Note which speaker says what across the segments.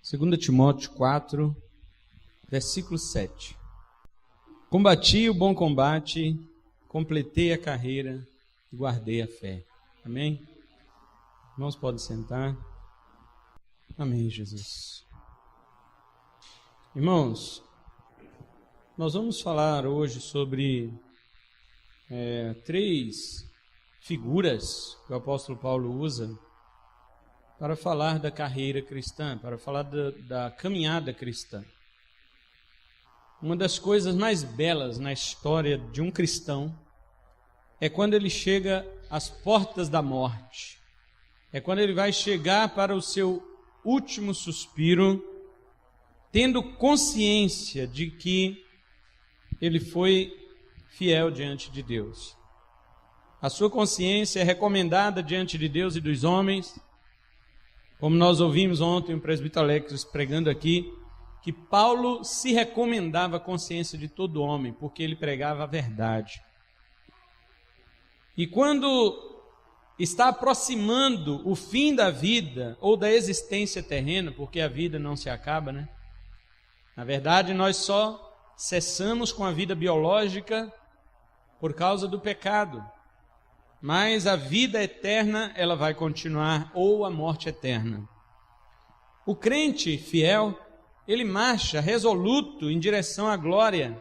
Speaker 1: 2 Timóteo 4, versículo 7. Combati o bom combate, completei a carreira e guardei a fé. Amém? Irmãos, podem sentar. Amém, Jesus. Irmãos, nós vamos falar hoje sobre três figuras que o apóstolo Paulo usa para falar da carreira cristã, para falar da caminhada cristã. Uma das coisas mais belas na história de um cristão é quando ele chega às portas da morte. É quando ele vai chegar para o seu último suspiro, tendo consciência de que ele foi fiel diante de Deus. A sua consciência é recomendada diante de Deus e dos homens, como nós ouvimos ontem o presbítero Alex pregando aqui, que Paulo se recomendava a consciência de todo homem, porque ele pregava a verdade. E quando está aproximando o fim da vida, ou da existência terrena, porque a vida não se acaba, né? Na verdade, nós só cessamos com a vida biológica por causa do pecado. Mas a vida eterna, ela vai continuar, ou a morte eterna. O crente fiel, ele marcha resoluto em direção à glória,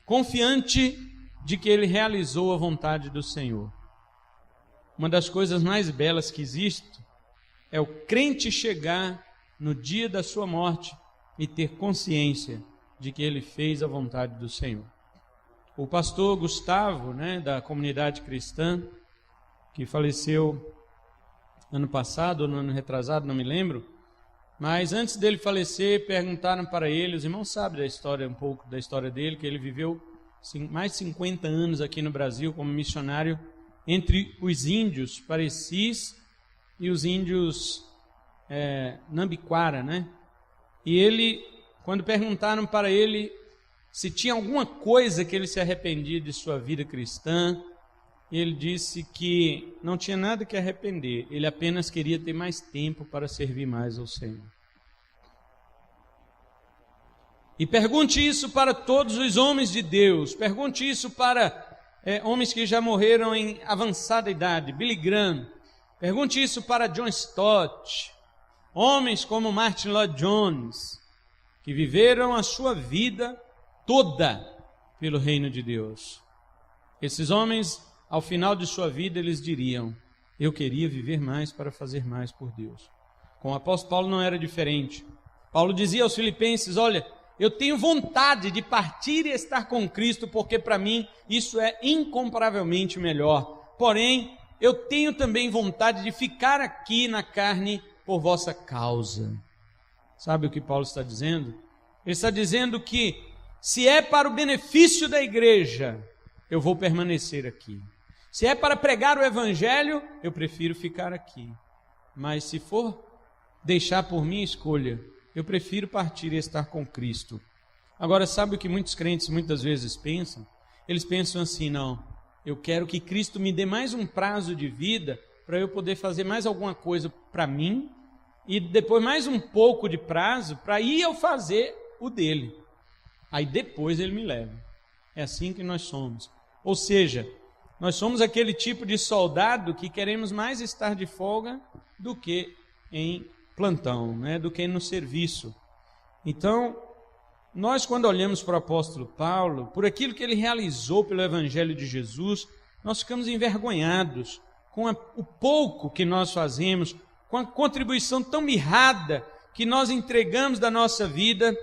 Speaker 1: confiante de que ele realizou a vontade do Senhor. Uma das coisas mais belas que existe é o crente chegar no dia da sua morte e ter consciência de que ele fez a vontade do Senhor. O pastor Gustavo, da comunidade cristã, que faleceu ano passado ou no ano retrasado, não me lembro, mas antes dele falecer, perguntaram para ele, os irmãos sabem da história, um pouco da história dele, que ele viveu mais de 50 anos aqui no Brasil como missionário entre os índios parecis e os índios Nambiquara, E ele, quando perguntaram para ele se tinha alguma coisa que ele se arrependia de sua vida cristã, ele disse que não tinha nada que arrepender, ele apenas queria ter mais tempo para servir mais ao Senhor. E pergunte isso para todos os homens de Deus, pergunte isso para homens que já morreram em avançada idade, Billy Graham, pergunte isso para John Stott, homens como Martin Lloyd Jones, que viveram a sua vida toda pelo reino de Deus. Esses homens, ao final de sua vida, eles diriam: eu queria viver mais para fazer mais por Deus. Com o apóstolo Paulo não era diferente. Paulo dizia aos filipenses: olha, eu tenho vontade de partir e estar com Cristo, porque para mim isso é incomparavelmente melhor. Porém, eu tenho também vontade de ficar aqui na carne por vossa causa. Sabe o que Paulo está dizendo? Ele está dizendo que se é para o benefício da igreja, eu vou permanecer aqui. Se é para pregar o evangelho, eu prefiro ficar aqui. Mas se for deixar por minha escolha, eu prefiro partir e estar com Cristo. Agora, sabe o que muitos crentes muitas vezes pensam? Eles pensam assim: não, eu quero que Cristo me dê mais um prazo de vida para eu poder fazer mais alguma coisa para mim e depois mais um pouco de prazo para ir eu fazer o dele. Aí depois ele me leva. É assim que nós somos. Ou seja, nós somos aquele tipo de soldado que queremos mais estar de folga do que em plantão, do que no serviço. Então, nós quando olhamos para o apóstolo Paulo, por aquilo que ele realizou pelo evangelho de Jesus, nós ficamos envergonhados com o pouco que nós fazemos, com a contribuição tão mirrada que nós entregamos da nossa vida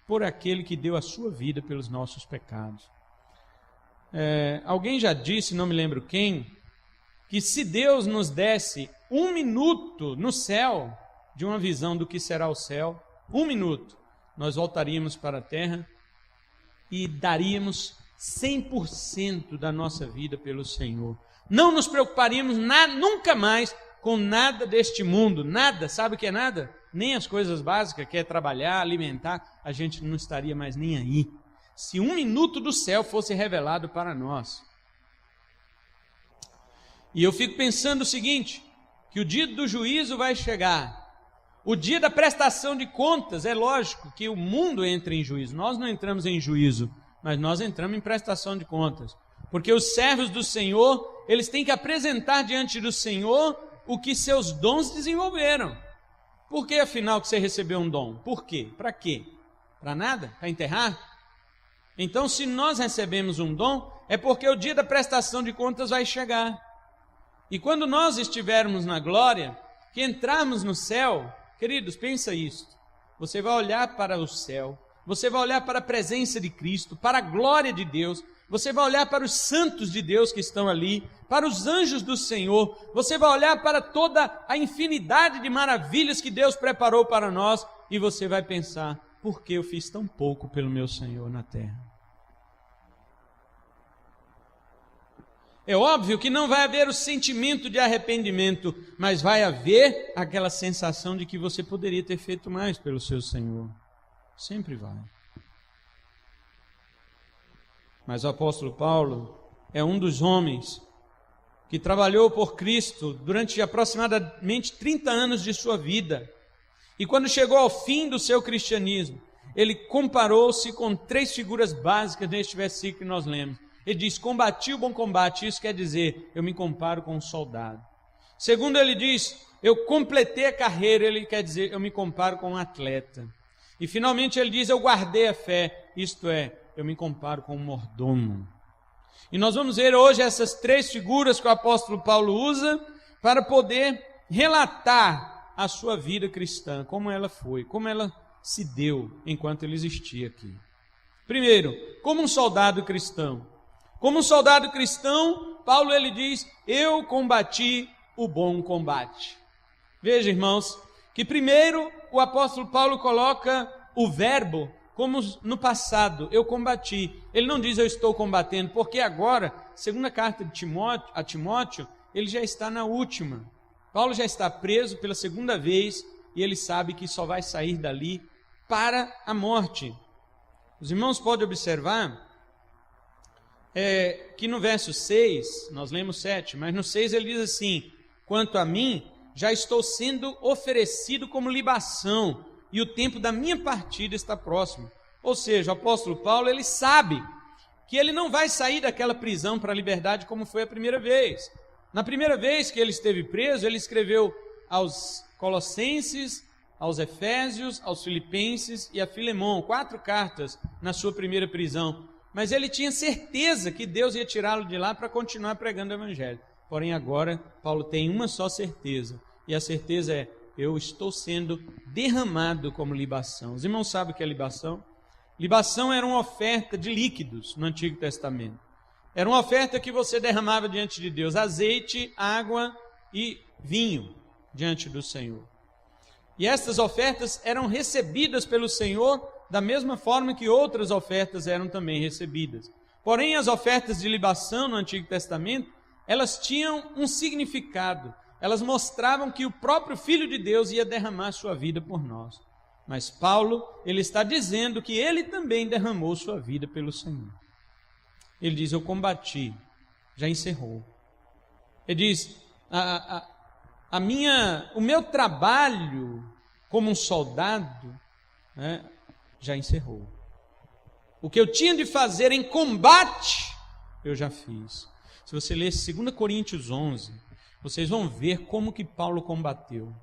Speaker 1: por aquele que deu a sua vida pelos nossos pecados. Alguém já disse, não me lembro quem, que se Deus nos desse 1 minuto no céu, de uma visão do que será o céu, 1 minuto, nós voltaríamos para a terra e daríamos 100% da nossa vida pelo Senhor. Não nos preocuparíamos nunca mais com nada deste mundo, nada, sabe o que é nada? Nem as coisas básicas, que é trabalhar, alimentar, a gente não estaria mais nem aí. Se 1 minuto do céu fosse revelado para nós. E eu fico pensando o seguinte, que o dia do juízo vai chegar, O dia da prestação de contas, é lógico que o mundo entra em juízo. Nós não entramos em juízo, mas nós entramos em prestação de contas. Porque os servos do Senhor, eles têm que apresentar diante do Senhor o que seus dons desenvolveram. Por que, afinal, que você recebeu um dom? Por quê? Para quê? Para nada? Para enterrar? Então, se nós recebemos um dom, é porque o dia da prestação de contas vai chegar. E quando nós estivermos na glória, que entrarmos no céu, queridos, pensa isso. Você vai olhar para o céu, você vai olhar para a presença de Cristo, para a glória de Deus, você vai olhar para os santos de Deus que estão ali, para os anjos do Senhor, você vai olhar para toda a infinidade de maravilhas que Deus preparou para nós, e você vai pensar, por que eu fiz tão pouco pelo meu Senhor na terra? É óbvio que não vai haver o sentimento de arrependimento, mas vai haver aquela sensação de que você poderia ter feito mais pelo seu Senhor. Sempre vai. Mas o apóstolo Paulo é um dos homens que trabalhou por Cristo durante aproximadamente 30 anos de sua vida. E quando chegou ao fim do seu cristianismo, ele comparou-se com 3 figuras básicas neste versículo que nós lemos. Ele diz, combati o bom combate, isso quer dizer, eu me comparo com um soldado. Segundo, ele diz, eu completei a carreira, ele quer dizer, eu me comparo com um atleta. E finalmente ele diz, eu guardei a fé, isto é, eu me comparo com um mordomo. E nós vamos ver hoje essas 3 figuras que o apóstolo Paulo usa para poder relatar a sua vida cristã, como ela foi, como ela se deu enquanto ele existia aqui. Primeiro, como um soldado cristão. Como um soldado cristão, Paulo ele diz, eu combati o bom combate. Veja, irmãos, que primeiro o apóstolo Paulo coloca o verbo como no passado, eu combati. Ele não diz eu estou combatendo, porque agora, segundo a carta de Timóteo, ele já está na última. Paulo já está preso pela segunda vez e ele sabe que só vai sair dali para a morte. Os irmãos podem observar que no verso 6, nós lemos 7, mas no 6 ele diz assim, quanto a mim, já estou sendo oferecido como libação, e o tempo da minha partida está próximo. Ou seja, o apóstolo Paulo, ele sabe que ele não vai sair daquela prisão para a liberdade como foi a primeira vez. Na primeira vez que ele esteve preso, ele escreveu aos Colossenses, aos Efésios, aos Filipenses e a Filemão, 4 cartas na sua primeira prisão. Mas ele tinha certeza que Deus ia tirá-lo de lá para continuar pregando o Evangelho. Porém, agora, Paulo tem uma só certeza, e a certeza é, eu estou sendo derramado como libação. Os irmãos sabem o que é libação? Libação era uma oferta de líquidos no Antigo Testamento. Era uma oferta que você derramava diante de Deus, azeite, água e vinho diante do Senhor. E estas ofertas eram recebidas pelo Senhor da mesma forma que outras ofertas eram também recebidas. Porém, as ofertas de libação no Antigo Testamento, elas tinham um significado. Elas mostravam que o próprio Filho de Deus ia derramar sua vida por nós. Mas Paulo, ele está dizendo que ele também derramou sua vida pelo Senhor. Ele diz, eu combati, já encerrou. Ele diz, o meu trabalho como um soldado, né, já encerrou. O que eu tinha de fazer em combate, eu já fiz. Se você ler 2 Coríntios 11, vocês vão ver como que Paulo combateu.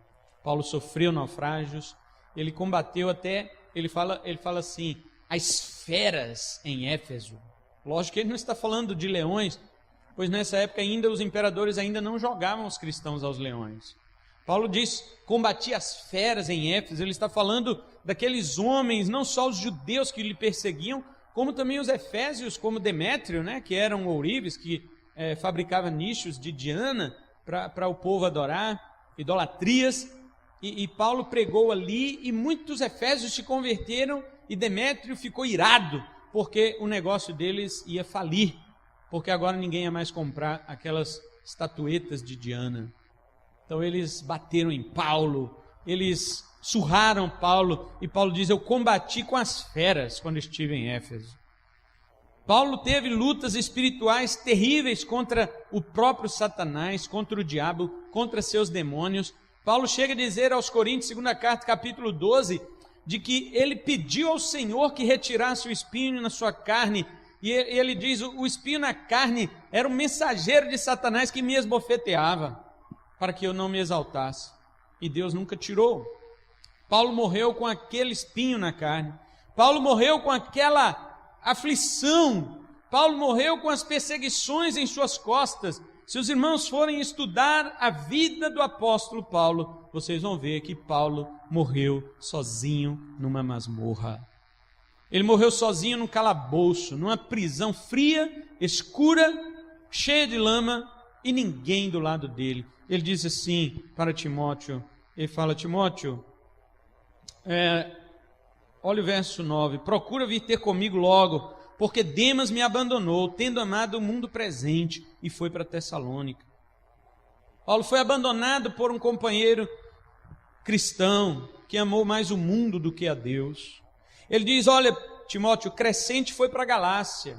Speaker 1: Paulo sofreu naufrágios, ele combateu até, ele fala assim, as feras em Éfeso. Lógico que ele não está falando de leões, pois nessa época ainda os imperadores ainda não jogavam os cristãos aos leões. Paulo diz, combati as feras em Éfeso, ele está falando daqueles homens, não só os judeus que lhe perseguiam, como também os efésios, como Demétrio, né, que eram ourives, que fabricava nichos de Diana para o povo adorar, idolatrias, e Paulo pregou ali, e muitos efésios se converteram, e Demétrio ficou irado, porque o negócio deles ia falir, porque agora ninguém ia mais comprar aquelas estatuetas de Diana. Então eles bateram em Paulo, eles surraram Paulo, e Paulo diz, eu combati com as feras quando estive em Éfeso. Paulo teve lutas espirituais terríveis contra o próprio Satanás, contra o diabo, contra seus demônios. Paulo chega a dizer aos Coríntios, segunda carta, capítulo 12, de que ele pediu ao Senhor que retirasse o espinho na sua carne, e ele diz, o espinho na carne era um mensageiro de Satanás que me esbofeteava, para que eu não me exaltasse, e Deus nunca tirou. Paulo morreu com aquele espinho na carne, Paulo morreu com aquela aflição, Paulo morreu com as perseguições em suas costas. Se os irmãos forem estudar a vida do apóstolo Paulo, vocês vão ver que Paulo morreu sozinho numa masmorra. Ele morreu sozinho num calabouço, numa prisão fria, escura, cheia de lama e ninguém do lado dele. Ele diz assim para Timóteo, ele fala, Timóteo, olha o verso 9, procura vir ter comigo logo, porque Demas me abandonou, tendo amado o mundo presente, e foi para Tessalônica. Paulo foi abandonado por um companheiro cristão, que amou mais o mundo do que a Deus. Ele diz, olha, Timóteo, Crescente foi para a Galácia,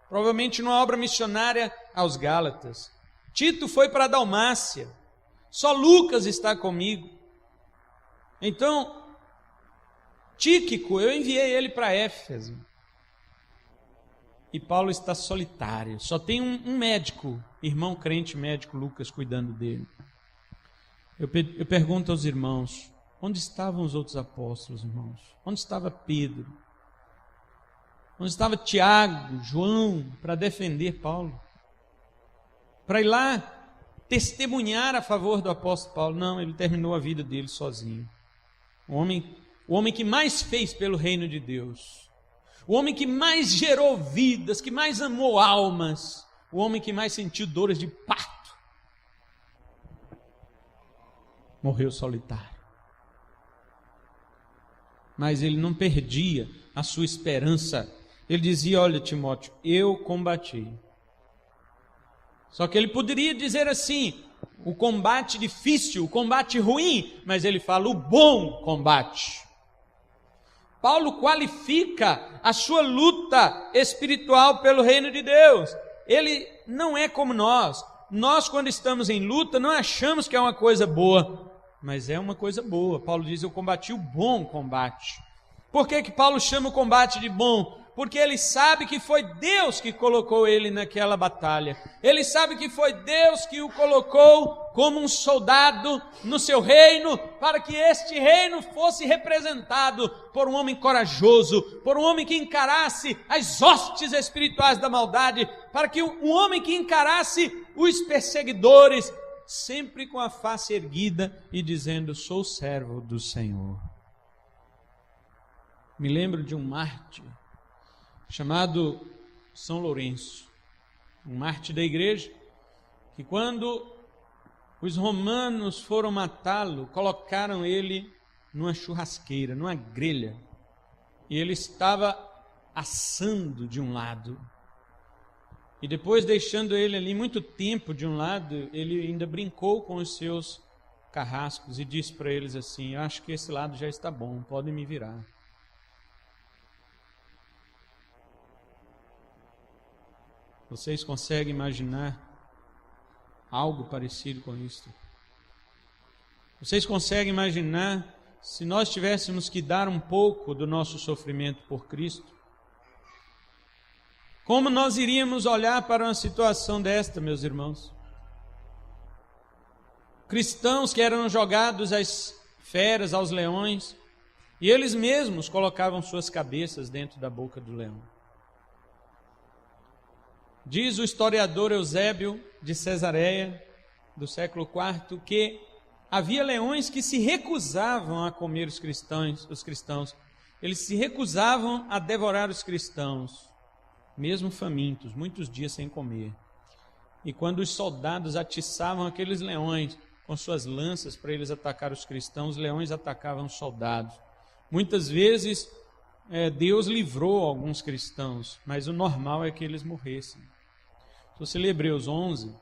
Speaker 1: provavelmente numa obra missionária aos Gálatas. Tito foi para a Dalmácia, só Lucas está comigo. Então, Tíquico, eu enviei ele para Éfeso. E Paulo está solitário, só tem um médico, irmão crente médico, Lucas, cuidando dele. Eu pergunto aos irmãos, onde estavam os outros apóstolos, irmãos? Onde estava Pedro? Onde estava Tiago, João, para defender Paulo? Para ir lá testemunhar a favor do apóstolo Paulo? Não, ele terminou a vida dele sozinho. O homem que mais fez pelo reino de Deus. O homem que mais gerou vidas, que mais amou almas, o homem que mais sentiu dores de parto, morreu solitário. Mas ele não perdia a sua esperança. Ele dizia, olha Timóteo, eu combati. Só que ele poderia dizer assim, o combate difícil, o combate ruim, mas ele fala o bom combate. Paulo qualifica a sua luta espiritual pelo reino de Deus. Ele não é como nós. Nós, quando estamos em luta, não achamos que é uma coisa boa, mas é uma coisa boa. Paulo diz, eu combati o bom combate. Por que Paulo chama o combate de bom? Porque ele sabe que foi Deus que colocou ele naquela batalha. Ele sabe que foi Deus que o colocou como um soldado no seu reino, para que este reino fosse representado por um homem corajoso, por um homem que encarasse as hostes espirituais da maldade, para que um homem que encarasse os perseguidores, sempre com a face erguida e dizendo, sou servo do Senhor. Me lembro de um mártir, chamado São Lourenço, um mártir da igreja, que quando os romanos foram matá-lo, colocaram ele numa churrasqueira, numa grelha, e ele estava assando de um lado, e depois deixando ele ali muito tempo de um lado, ele ainda brincou com os seus carrascos e disse para eles assim, eu acho que esse lado já está bom, podem me virar. Vocês conseguem imaginar algo parecido com isso? Vocês conseguem imaginar se nós tivéssemos que dar um pouco do nosso sofrimento por Cristo? Como nós iríamos olhar para uma situação desta, meus irmãos? Cristãos que eram jogados às feras, aos leões, e eles mesmos colocavam suas cabeças dentro da boca do leão. Diz o historiador Eusébio de Cesareia, do século IV, que havia leões que se recusavam a comer os cristãos. Eles se recusavam a devorar os cristãos, mesmo famintos, muitos dias sem comer. E quando os soldados atiçavam aqueles leões com suas lanças para eles atacar os cristãos, os leões atacavam os soldados. Muitas vezes Deus livrou alguns cristãos, mas o normal é que eles morressem. Se você ler Hebreus 11,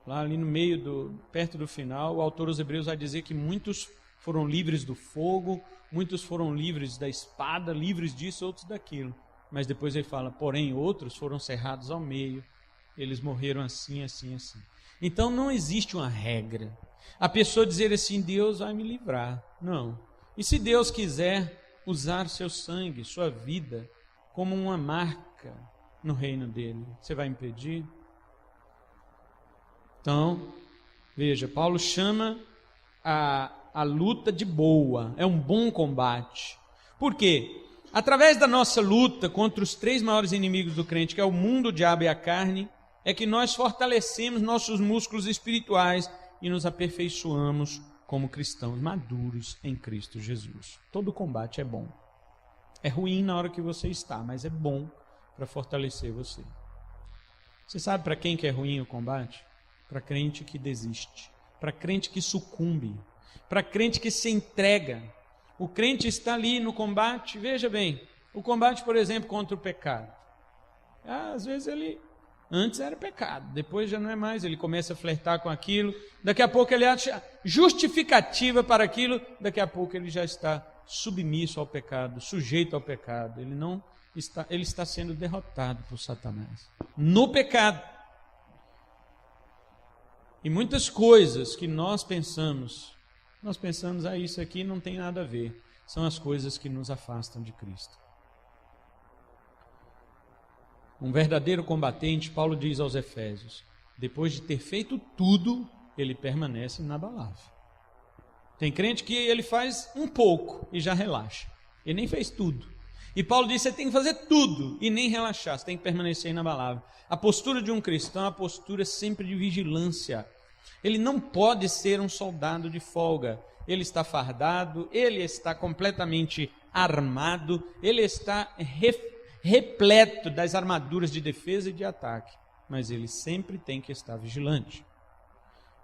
Speaker 1: lá ali no meio, perto do final, o autor dos Hebreus vai dizer que muitos foram livres do fogo, muitos foram livres da espada, livres disso, outros daquilo. Mas depois ele fala, porém outros foram cerrados ao meio, eles morreram assim, assim, assim. Então não existe uma regra. A pessoa dizer assim, Deus vai me livrar. Não. E se Deus quiser usar seu sangue, sua vida, como uma marca no reino dele, você vai impedir? Então, veja, Paulo chama a luta de boa, é um bom combate. Por quê? Através da nossa luta contra os 3 maiores inimigos do crente, que é o mundo, o diabo e a carne, é que nós fortalecemos nossos músculos espirituais e nos aperfeiçoamos como cristãos maduros em Cristo Jesus. Todo combate é bom. É ruim na hora que você está, mas é bom para fortalecer você. Você sabe para quem que é ruim o combate? Para crente que desiste, para crente que sucumbe, para crente que se entrega. O crente está ali no combate, veja bem, o combate, por exemplo, contra o pecado. Às vezes antes era pecado, depois já não é mais, ele começa a flertar com aquilo, daqui a pouco ele acha justificativa para aquilo, daqui a pouco ele já está submisso ao pecado, sujeito ao pecado, ele está sendo derrotado por Satanás, no pecado. E muitas coisas que nós pensamos, isso aqui não tem nada a ver, são as coisas que nos afastam de Cristo. Um verdadeiro combatente, Paulo diz aos Efésios, depois de ter feito tudo, ele permanece inabalável. Tem crente que ele faz um pouco e já relaxa. Ele nem fez tudo. E Paulo diz, você tem que fazer tudo e nem relaxar, você tem que permanecer inabalável. A postura de um cristão é uma postura sempre de vigilância. Ele não pode ser um soldado de folga. Ele está fardado, ele está completamente armado, ele está repleto das armaduras de defesa e de ataque, mas ele sempre tem que estar vigilante.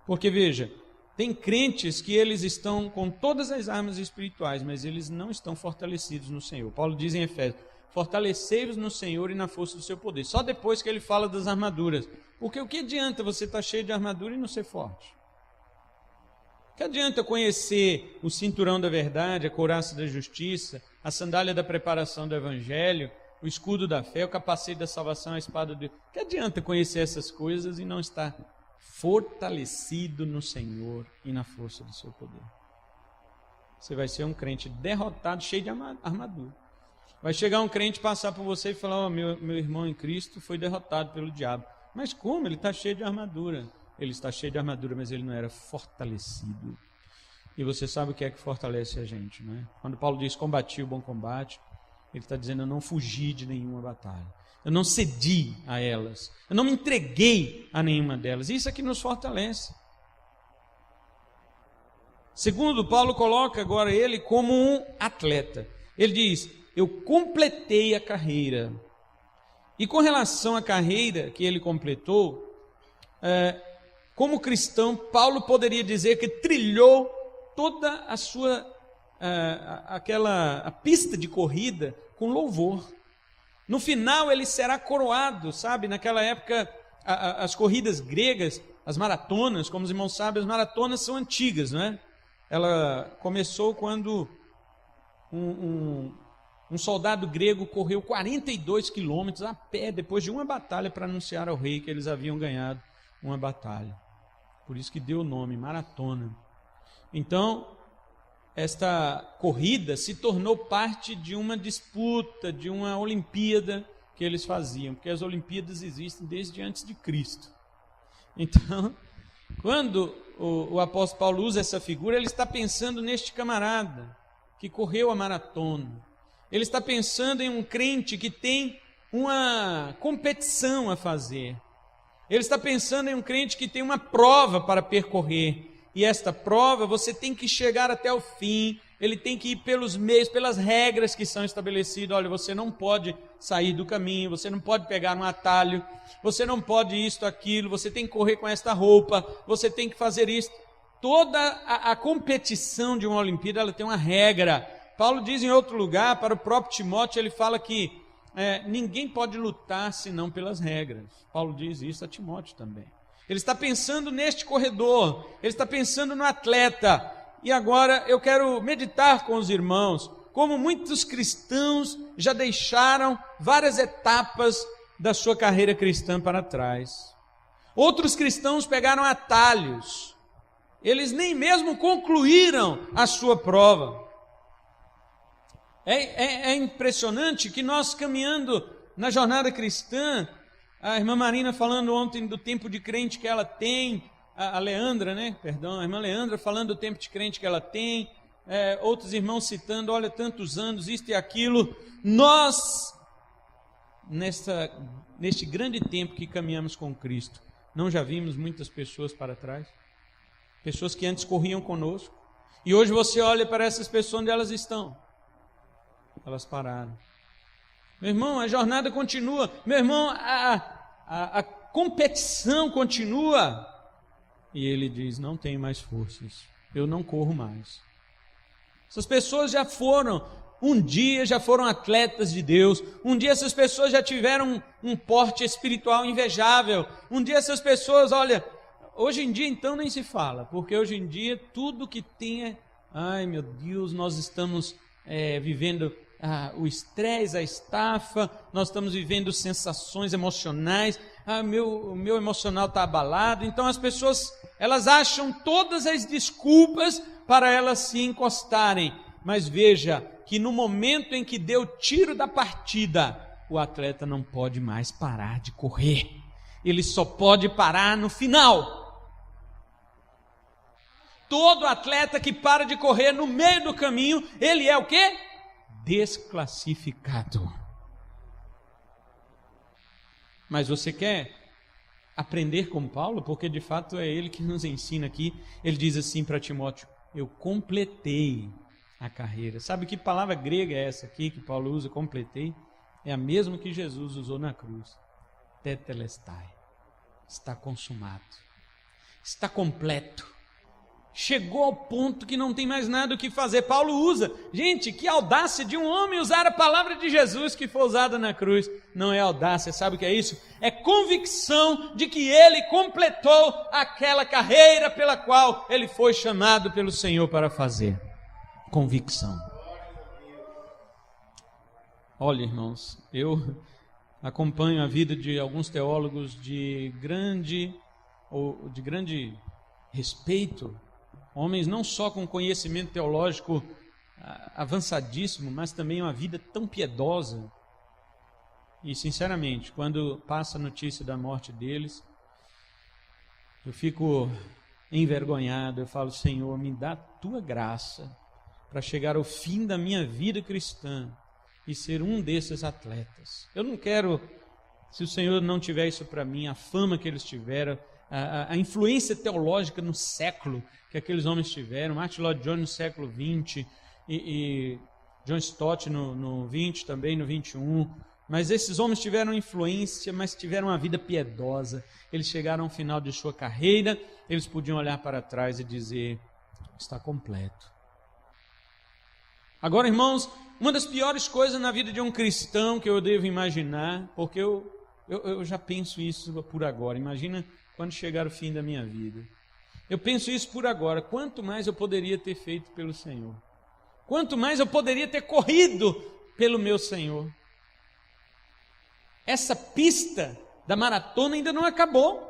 Speaker 1: Porque veja, tem crentes que eles estão com todas as armas espirituais, mas eles não estão fortalecidos no Senhor. Paulo diz em Efésios, fortalecei-vos no Senhor e na força do seu poder. Só depois que ele fala das armaduras. Porque o que adianta você estar cheio de armadura e não ser forte? O que adianta conhecer o cinturão da verdade, a couraça da justiça, a sandália da preparação do evangelho, o escudo da fé, o capacete da salvação, a espada de Deus? O que adianta conhecer essas coisas e não estar fortalecido no Senhor e na força do seu poder? Você vai ser um crente derrotado, cheio de armadura. Vai chegar um crente passar por você e falar, meu irmão em Cristo foi derrotado pelo diabo. Mas como? Ele está cheio de armadura. Ele está cheio de armadura, mas ele não era fortalecido. E você sabe o que é que fortalece a gente, não é? Quando Paulo diz, combati o bom combate, ele está dizendo, eu não fugi de nenhuma batalha. Eu não cedi a elas. Eu não me entreguei a nenhuma delas. Isso é que nos fortalece. Segundo, Paulo coloca agora ele como um atleta. Ele diz, eu completei a carreira. E com relação à carreira que ele completou, como cristão, Paulo poderia dizer que trilhou toda a sua a pista de corrida com louvor. No final ele será coroado, sabe? Naquela época, as corridas gregas, as maratonas, como os irmãos sabem, as maratonas são antigas, não é? Ela começou quando um soldado grego correu 42 quilômetros a pé, depois de uma batalha, para anunciar ao rei que eles haviam ganhado uma batalha. Por isso que deu o nome, maratona. Então, esta corrida se tornou parte de uma disputa, de uma Olimpíada que eles faziam, porque as Olimpíadas existem desde antes de Cristo. Então, quando o apóstolo Paulo usa essa figura, ele está pensando neste camarada que correu a maratona. Ele está pensando em um crente que tem uma competição a fazer. Ele está pensando em um crente que tem uma prova para percorrer. E esta prova, você tem que chegar até o fim. Ele tem que ir pelos meios, pelas regras que são estabelecidas. Olha, você não pode sair do caminho, você não pode pegar um atalho, você não pode isto, aquilo, você tem que correr com esta roupa, você tem que fazer isso. Toda a competição de uma Olimpíada, ela tem uma regra. Paulo diz em outro lugar, para o próprio Timóteo, ele fala que ninguém pode lutar senão pelas regras. Paulo diz isso a Timóteo também. Ele está pensando neste corredor, ele está pensando no atleta. E agora eu quero meditar com os irmãos, como muitos cristãos já deixaram várias etapas da sua carreira cristã para trás. Outros cristãos pegaram atalhos. Eles nem mesmo concluíram a sua prova. É impressionante que nós caminhando na jornada cristã, a irmã Marina falando ontem do tempo de crente que ela tem, a Leandra, né? Perdão, a irmã Leandra falando do tempo de crente que ela tem, outros irmãos citando, olha, tantos anos, isto e aquilo. Nós, neste grande tempo que caminhamos com Cristo, não já vimos muitas pessoas para trás? Pessoas que antes corriam conosco, e hoje você olha para essas pessoas, onde elas estão? Elas pararam. Meu irmão, a jornada continua. Meu irmão, a competição continua. E ele diz, não tenho mais forças, eu não corro mais. Essas pessoas já foram, um dia já foram atletas de Deus, um dia essas pessoas já tiveram um porte espiritual invejável, um dia essas pessoas, olha, hoje em dia então nem se fala, porque hoje em dia tudo que tem ai meu Deus, nós estamos vivendo o estresse, a estafa, nós estamos vivendo sensações emocionais, o meu emocional está abalado. Então as pessoas, elas acham todas as desculpas para elas se encostarem, mas veja que no momento em que deu o tiro da partida, o atleta não pode mais parar de correr, ele só pode parar no final. Todo atleta que para de correr no meio do caminho, ele é o quê? Desclassificado. Mas você quer aprender com Paulo? Porque de fato é ele que nos ensina aqui. Ele diz assim para Timóteo, eu completei a carreira. Sabe que palavra grega é essa aqui que Paulo usa, completei? É a mesma que Jesus usou na cruz. Tetelestai. Está consumado. Está completo. Chegou ao ponto que não tem mais nada o que fazer. Paulo usa, gente, que audácia de um homem usar a palavra de Jesus que foi usada na cruz. Não é audácia, sabe o que é isso? É convicção de que ele completou aquela carreira pela qual ele foi chamado pelo Senhor para fazer. Convicção. Olha, irmãos, eu acompanho a vida de alguns teólogos de grande respeito, homens não só com conhecimento teológico avançadíssimo, mas também uma vida tão piedosa. E sinceramente, quando passa a notícia da morte deles, eu fico envergonhado. Eu falo, Senhor, me dá a tua graça para chegar ao fim da minha vida cristã e ser um desses atletas. Eu não quero, se o Senhor não tiver isso para mim, a fama que eles tiveram, a influência teológica no século que aqueles homens tiveram, Martin Lloyd Jones no século XX e John Stott no 20 também, no 21, mas esses homens tiveram influência, mas tiveram uma vida piedosa. Eles chegaram ao final de sua carreira, eles podiam olhar para trás e dizer, está completo. Agora, irmãos, uma das piores coisas na vida de um cristão que eu devo imaginar, porque eu já penso isso por agora, imagina quando chegar o fim da minha vida. Eu penso isso por agora, quanto mais eu poderia ter feito pelo Senhor, quanto mais eu poderia ter corrido pelo meu Senhor. Essa pista da maratona ainda não acabou,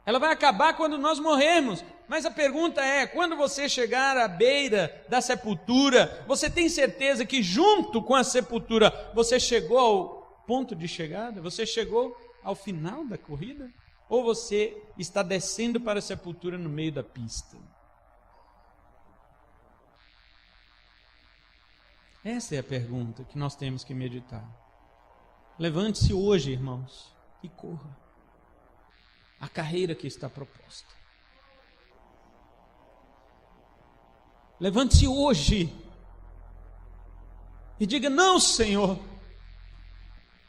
Speaker 1: ela vai acabar quando nós morrermos, mas a pergunta é, quando você chegar à beira da sepultura, você tem certeza que junto com a sepultura, você chegou ao ponto de chegada? Você chegou ao final da corrida? Ou você está descendo para a sepultura no meio da pista? Essa é a pergunta que nós temos que meditar. Levante-se hoje, irmãos, e corra a carreira que está proposta. Levante-se hoje e diga, não, Senhor,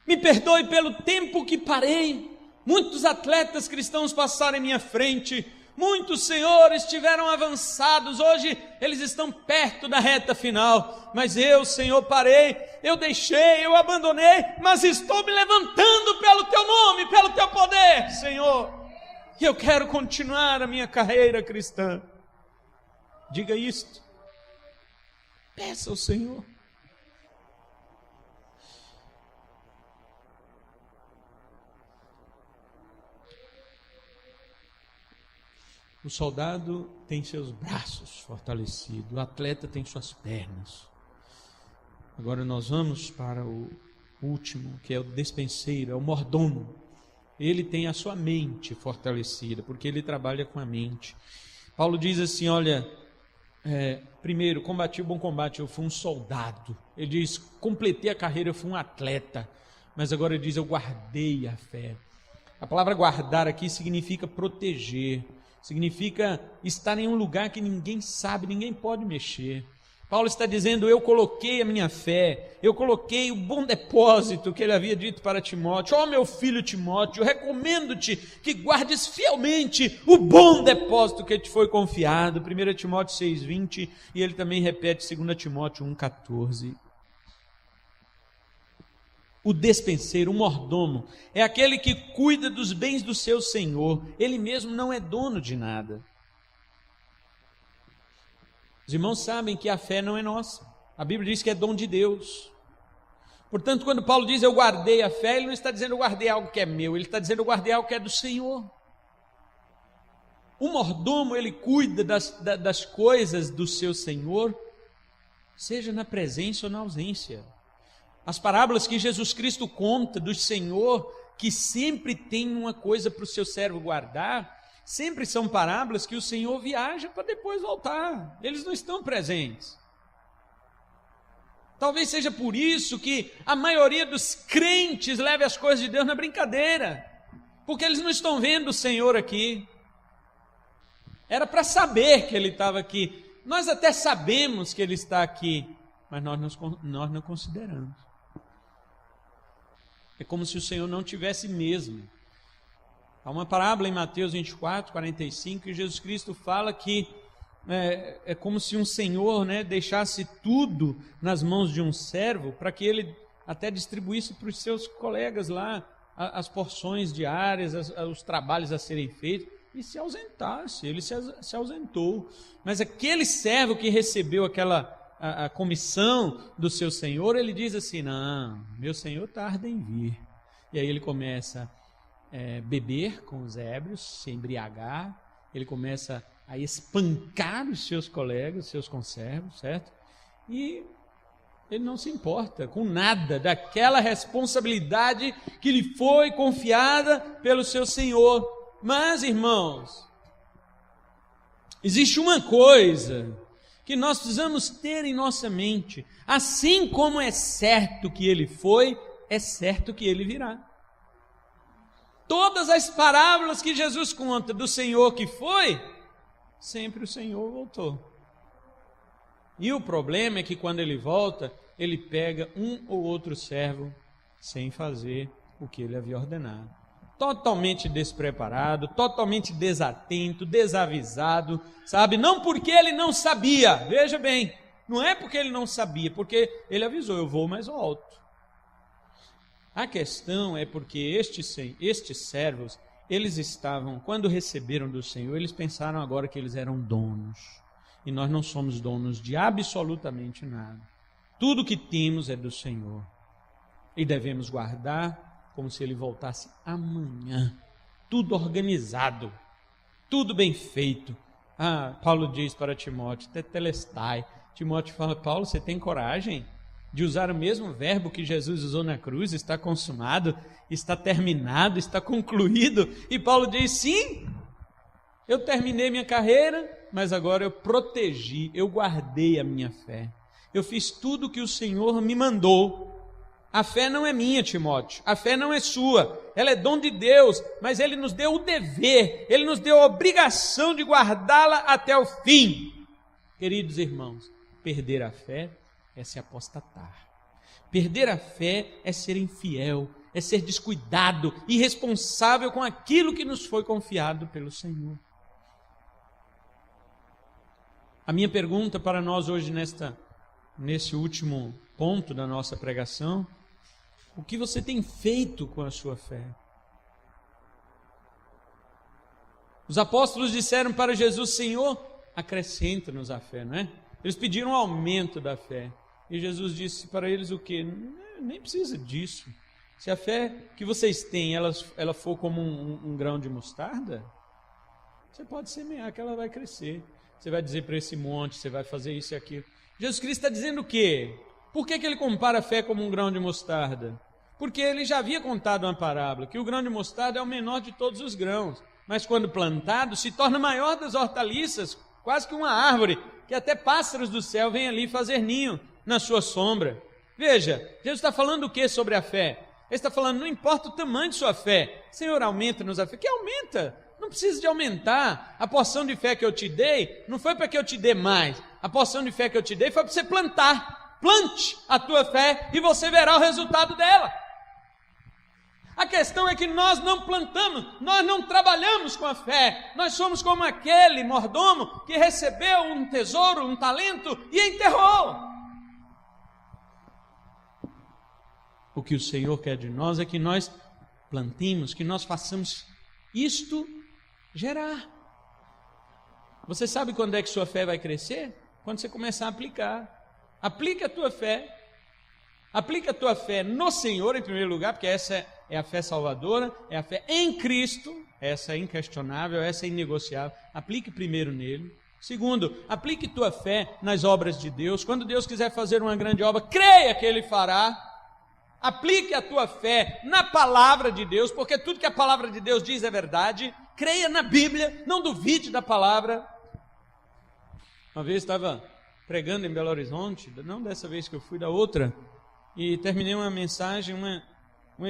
Speaker 1: me perdoe pelo tempo que parei. Muitos atletas cristãos passaram em minha frente, muitos senhores estiveram avançados, hoje eles estão perto da reta final, mas eu, Senhor, parei, eu deixei, eu abandonei, mas estou me levantando pelo Teu nome, pelo Teu poder, Senhor, e eu quero continuar a minha carreira cristã. Diga isto, peça ao Senhor. O soldado tem seus braços fortalecidos, o atleta tem suas pernas. Agora nós vamos para o último, que é o despenseiro, é o mordomo. Ele tem a sua mente fortalecida, porque ele trabalha com a mente. Paulo diz assim, olha, primeiro, combati o bom combate, eu fui um soldado. Ele diz, completei a carreira, eu fui um atleta. Mas agora ele diz, eu guardei a fé. A palavra guardar aqui significa proteger, significa estar em um lugar que ninguém sabe, ninguém pode mexer. Paulo está dizendo, eu coloquei a minha fé, eu coloquei o bom depósito que ele havia dito para Timóteo. Ó meu filho Timóteo, eu recomendo-te que guardes fielmente o bom depósito que te foi confiado. 1 Timóteo 6,20, e ele também repete 2 Timóteo 1,14. O despenseiro, o mordomo, é aquele que cuida dos bens do seu senhor, ele mesmo não é dono de nada. Os irmãos sabem que a fé não é nossa. A Bíblia diz que é dom de Deus. Portanto, quando Paulo diz eu guardei a fé, ele não está dizendo eu guardei algo que é meu, ele está dizendo eu guardei algo que é do Senhor. O mordomo, ele cuida das coisas do seu Senhor, seja na presença ou na ausência. As parábolas que Jesus Cristo conta do Senhor, que sempre tem uma coisa para o seu servo guardar, sempre são parábolas que o Senhor viaja para depois voltar. Eles não estão presentes. Talvez seja por isso que a maioria dos crentes leve as coisas de Deus na brincadeira, porque eles não estão vendo o Senhor aqui. Era para saber que Ele estava aqui. Nós até sabemos que Ele está aqui, mas nós não consideramos. É como se o Senhor não tivesse mesmo. Há uma parábola em Mateus 24, 45, que Jesus Cristo fala que é como se um senhor, deixasse tudo nas mãos de um servo, para que ele até distribuísse para os seus colegas lá as porções diárias, os trabalhos a serem feitos, e se ausentasse. Ele se ausentou. Mas aquele servo que recebeu a comissão do seu senhor, ele diz assim, não, meu senhor tarda em vir. E aí ele começa beber com os ébrios, se embriagar, ele começa a espancar os seus colegas, os seus conservos, certo? E ele não se importa com nada daquela responsabilidade que lhe foi confiada pelo seu Senhor. Mas, irmãos, existe uma coisa que nós precisamos ter em nossa mente: assim como é certo que ele foi, é certo que ele virá. Todas as parábolas que Jesus conta do Senhor que foi, sempre o Senhor voltou. E o problema é que quando ele volta, ele pega um ou outro servo sem fazer o que ele havia ordenado. Totalmente despreparado, totalmente desatento, desavisado, sabe? Não porque ele não sabia, veja bem, não é porque ele não sabia, porque ele avisou, eu vou, mas volto. A questão é porque estes servos, eles estavam, quando receberam do Senhor, eles pensaram agora que eles eram donos. E nós não somos donos de absolutamente nada. Tudo que temos é do Senhor. E devemos guardar como se Ele voltasse amanhã. Tudo organizado, tudo bem feito. Paulo diz para Timóteo, tetelestai. Timóteo fala, Paulo, você tem coragem de usar o mesmo verbo que Jesus usou na cruz? Está consumado, está terminado, está concluído. E Paulo diz, sim, eu terminei minha carreira, mas agora eu protegi, eu guardei a minha fé. Eu fiz tudo o que o Senhor me mandou. A fé não é minha, Timóteo, a fé não é sua, ela é dom de Deus, mas Ele nos deu o dever, Ele nos deu a obrigação de guardá-la até o fim. Queridos irmãos, perder a fé é se apostatar. Perder a fé é ser infiel, é ser descuidado, irresponsável com aquilo que nos foi confiado pelo Senhor. A minha pergunta para nós hoje, nesse último ponto da nossa pregação: o que você tem feito com a sua fé? Os apóstolos disseram para Jesus, Senhor, acrescenta-nos a fé, não é? Eles pediram um aumento da fé. E Jesus disse para eles o quê? Nem precisa disso. Se a fé que vocês têm, ela for como um grão de mostarda, Você pode semear que ela vai crescer. Você vai dizer para esse monte, você vai fazer isso e aquilo. Jesus Cristo está dizendo o quê? Por que ele compara a fé como um grão de mostarda? Porque ele já havia contado uma parábola, que o grão de mostarda é o menor de todos os grãos, mas quando plantado se torna maior das hortaliças, quase que uma árvore, que até pássaros do céu vêm ali fazer ninho na sua sombra. Veja, Jesus está falando o que sobre a fé? Ele está falando, não importa o tamanho de sua fé, Senhor, aumenta-nos a fé. Que aumenta? Não precisa de aumentar. A porção de fé que eu te dei, não foi para que eu te dê mais. A porção de fé que eu te dei foi para você plantar. Plante a tua fé e você verá o resultado dela. A questão é que nós não plantamos, nós não trabalhamos com a fé. Nós somos como aquele mordomo que recebeu um tesouro, um talento e enterrou. O que o Senhor quer de nós é que nós plantemos, que nós façamos isto gerar. Você sabe quando é que sua fé vai crescer? Quando você começar a aplicar. Aplique a tua fé. Aplique a tua fé no Senhor em primeiro lugar, porque essa é a fé salvadora, é a fé em Cristo, essa é inquestionável, essa é inegociável. Aplique primeiro nele. Segundo, aplique tua fé nas obras de Deus. Quando Deus quiser fazer uma grande obra, creia que Ele fará. Aplique a tua fé na palavra de Deus, porque tudo que a palavra de Deus diz é verdade. Creia na Bíblia, não duvide da palavra. Uma vez estava pregando em Belo Horizonte, não dessa vez que eu fui, da outra, e terminei uma mensagem, uma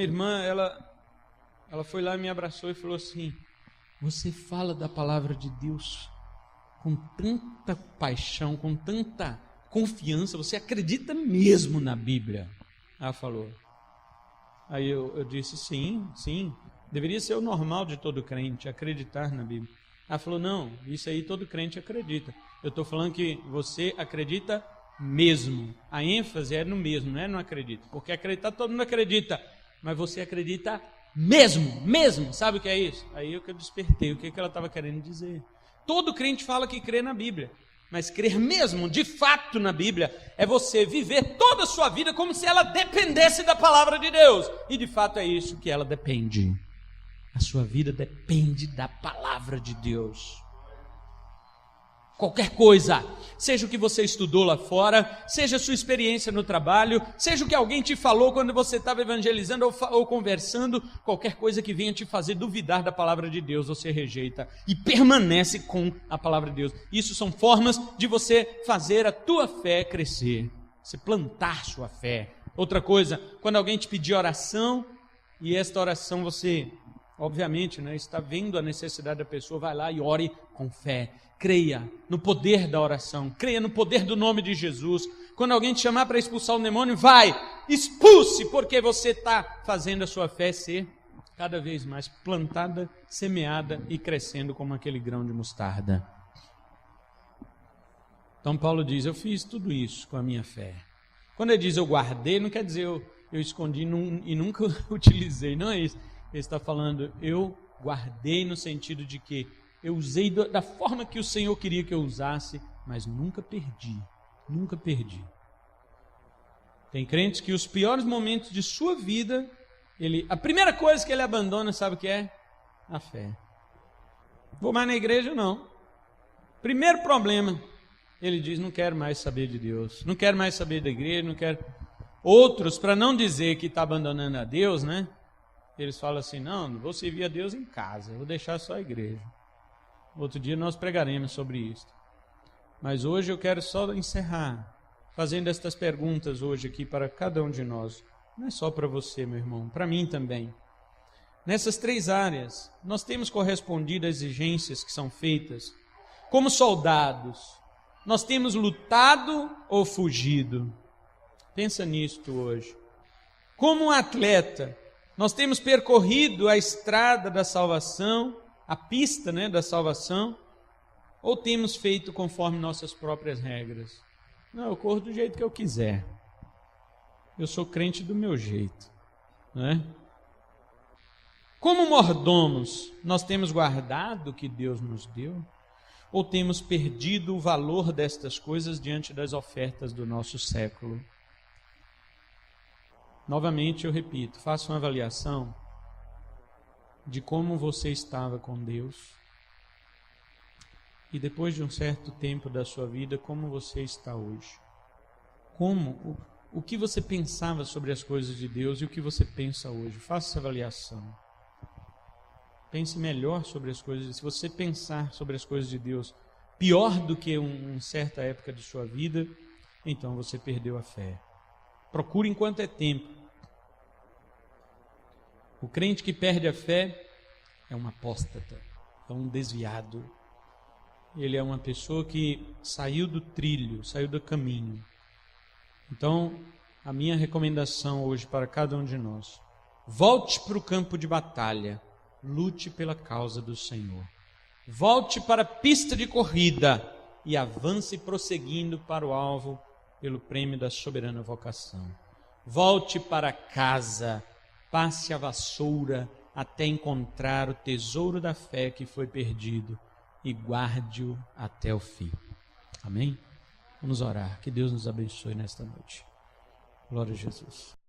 Speaker 1: irmã, ela foi lá e me abraçou e falou assim: você fala da palavra de Deus com tanta paixão, com tanta confiança, você acredita mesmo na Bíblia? Ela falou. Aí eu disse, sim, deveria ser o normal de todo crente, acreditar na Bíblia. Ela falou, não, isso aí todo crente acredita. Eu estou falando que você acredita mesmo. A ênfase é no mesmo, não é não acredita. Porque acreditar todo mundo acredita, mas você acredita mesmo. Sabe o que é isso? Aí eu despertei, o que ela estava querendo dizer. Todo crente fala que crê na Bíblia. Mas crer mesmo, de fato, na Bíblia, é você viver toda a sua vida como se ela dependesse da palavra de Deus. E de fato é isso que ela depende. A sua vida depende da palavra de Deus. Qualquer coisa, seja o que você estudou lá fora, seja a sua experiência no trabalho, seja o que alguém te falou quando você estava evangelizando ou conversando, qualquer coisa que venha te fazer duvidar da palavra de Deus, você rejeita e permanece com a palavra de Deus. Isso são formas de você fazer a tua fé crescer, você plantar sua fé. Outra coisa, quando alguém te pedir oração, e esta oração você, obviamente, está vendo a necessidade da pessoa, vai lá e ore com fé. Creia no poder da oração, creia no poder do nome de Jesus. Quando alguém te chamar para expulsar o demônio, vai, expulse, porque você está fazendo a sua fé ser cada vez mais plantada, semeada e crescendo como aquele grão de mostarda. Então Paulo diz, eu fiz tudo isso com a minha fé. Quando ele diz eu guardei, não quer dizer eu escondi e nunca utilizei, não é isso. Ele está falando, eu guardei no sentido de que eu usei da forma que o Senhor queria que eu usasse, mas nunca perdi. Tem crentes que os piores momentos de sua vida, a primeira coisa que ele abandona, sabe o que é? A fé. Vou mais na igreja, não. Primeiro problema, ele diz, não quero mais saber de Deus, não quero mais saber da igreja, não quero... Outros, para não dizer que está abandonando a Deus, né? Eles falam assim, não vou servir a Deus em casa, vou deixar só a igreja. Outro dia nós pregaremos sobre isso. Mas hoje eu quero só encerrar, fazendo estas perguntas hoje aqui para cada um de nós. Não é só para você, meu irmão, para mim também. Nessas 3 áreas, nós temos correspondido às exigências que são feitas. Como soldados, nós temos lutado ou fugido? Pensa nisto hoje. Como um atleta, nós temos percorrido a estrada da salvação, a pista, da salvação, ou temos feito conforme nossas próprias regras? Não, eu corro do jeito que eu quiser. Eu sou crente do meu jeito, não é? Como mordomos, nós temos guardado o que Deus nos deu? Ou temos perdido o valor destas coisas diante das ofertas do nosso século? Novamente eu repito, faça uma avaliação de como você estava com Deus, E depois de um certo tempo da sua vida, como você está hoje? O que você pensava sobre as coisas de Deus e o que você pensa hoje? Faça essa avaliação. Pense melhor sobre as coisas. Se você pensar sobre as coisas de Deus pior do que uma certa época de sua vida, então você perdeu a fé. Procure enquanto é tempo. O crente que perde a fé é um apóstata, é um desviado. Ele é uma pessoa que saiu do trilho, saiu do caminho. Então, a minha recomendação hoje para cada um de nós: volte para o campo de batalha, lute pela causa do Senhor. Volte para a pista de corrida e avance prosseguindo para o alvo pelo prêmio da soberana vocação. Volte para casa, passe a vassoura até encontrar o tesouro da fé que foi perdido e guarde-o até o fim. Amém? Vamos orar. Que Deus nos abençoe nesta noite. Glória a Jesus.